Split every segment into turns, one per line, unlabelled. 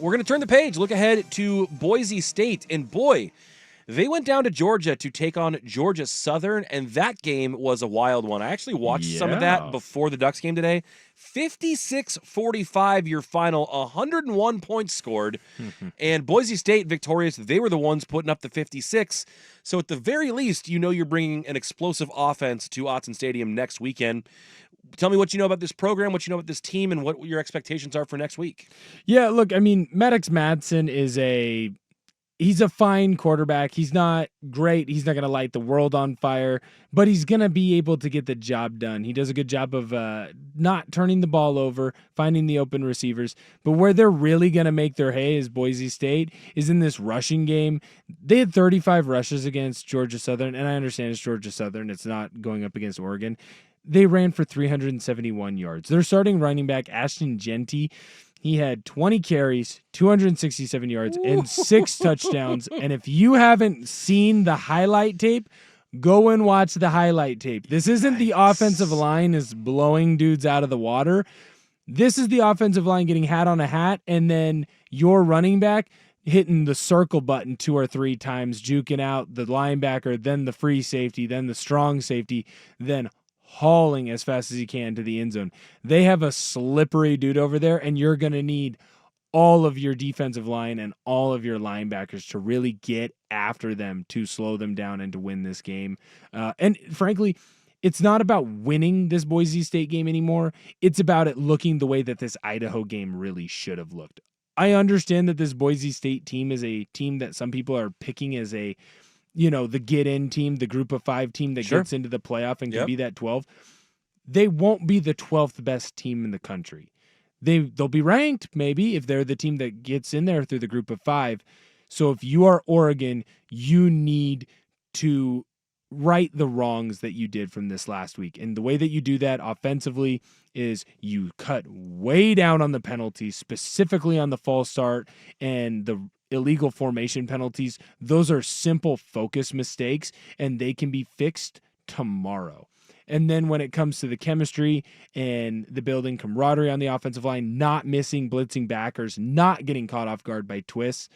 we're going to turn the page, look ahead to Boise State, and boy, they went down to Georgia to take on Georgia Southern, and that game was a wild one. I actually watched some of that before the Ducks game today. 56-45 your final, 101 points scored, and Boise State victorious. They were the ones putting up the 56. So at the very least, you know you're bringing an explosive offense to Autzen Stadium next weekend. Tell me what you know about this program, what you know about this team, and what your expectations are for next week.
Yeah, look, I mean, Maddox Madsen he's a fine quarterback. He's not great. He's not going to light the world on fire, but he's going to be able to get the job done. He does a good job of not turning the ball over, finding the open receivers. But where they're really going to make their hay is Boise State is in this rushing game. They had 35 rushes against Georgia Southern, and I understand it's Georgia Southern. It's not going up against Oregon. They ran for 371 yards. Their starting running back, Ashton Genty, he had 20 carries, 267 yards, and 6 touchdowns. And if you haven't seen the highlight tape, go and watch the highlight tape. This isn't the offensive line is blowing dudes out of the water. This is the offensive line getting hat on a hat, and then your running back hitting the circle button 2 or 3 times, juking out the linebacker, then the free safety, then the strong safety, then hauling as fast as he can to the end zone. They have a slippery dude over there, and you're going to need all of your defensive line and all of your linebackers to really get after them to slow them down and to win this game. And frankly, it's not about winning this Boise State game anymore. It's about it looking the way that this Idaho game really should have looked. I understand that this Boise State team is a team that some people are picking as the get-in team, the group of 5 team that gets into the playoff and can be that 12. They won't be the 12th best team in the country. They'll be ranked, maybe, if they're the team that gets in there through the group of 5. So if you are Oregon, you need to right the wrongs that you did from this last week. And the way that you do that offensively is you cut way down on the penalties, specifically on the false start and the illegal formation penalties. Those are simple focus mistakes, and they can be fixed tomorrow. And then when it comes to the chemistry and the building camaraderie on the offensive line, not missing blitzing backers, not getting caught off guard by twists,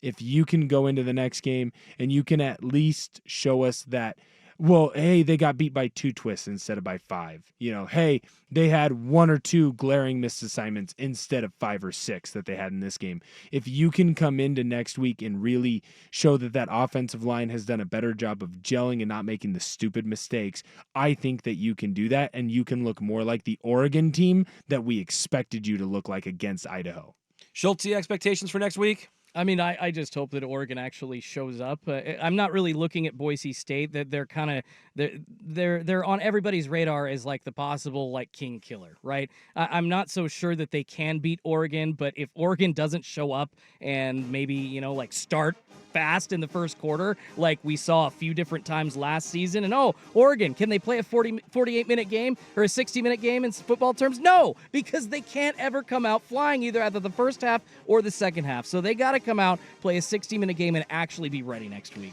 if you can go into the next game and you can at least show us that, well, hey, they got beat by 2 twists instead of by 5. Hey, they had 1 or 2 glaring missed assignments instead of 5 or 6 that they had in this game. If you can come into next week and really show that offensive line has done a better job of gelling and not making the stupid mistakes, I think that you can do that, and you can look more like the Oregon team that we expected you to look like against Idaho.
Schultz, expectations for next week?
I mean, I just hope that Oregon actually shows up. I'm not really looking at Boise State. That they're kind of they're on everybody's radar as like the possible like king killer, right? I'm not so sure that they can beat Oregon, but if Oregon doesn't show up and maybe like start fast in the first quarter, like we saw a few different times last season, and Oregon, can they play a 48-minute game or a 60-minute game in football terms? No, because they can't ever come out flying either the first half or the second half. So they got to come out, play a 60-minute game, and actually be ready next week.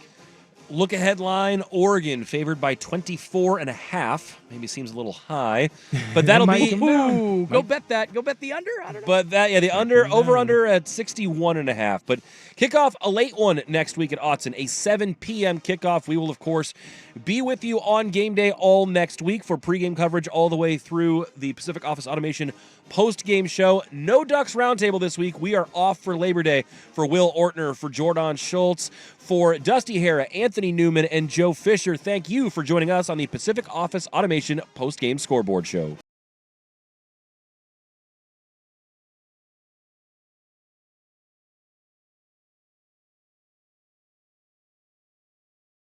Look ahead line, Oregon favored by 24.5. Maybe seems a little high, but that'll be.
Ooh, go bet that. Go bet the under. I don't know.
But the over/under at 61.5. But kickoff a late one next week at Autzen, a 7 p.m. kickoff. We will of course be with you on game day all next week for pregame coverage all the way through the Pacific Office Automation post-game show. No Ducks Roundtable this week. We are off for Labor Day. For Will Ortner, for Jordan Schultz, for Dusty Hara, Anthony Newman, and Joe Fisher, thank you for joining us on the Pacific Office Automation post-game scoreboard show.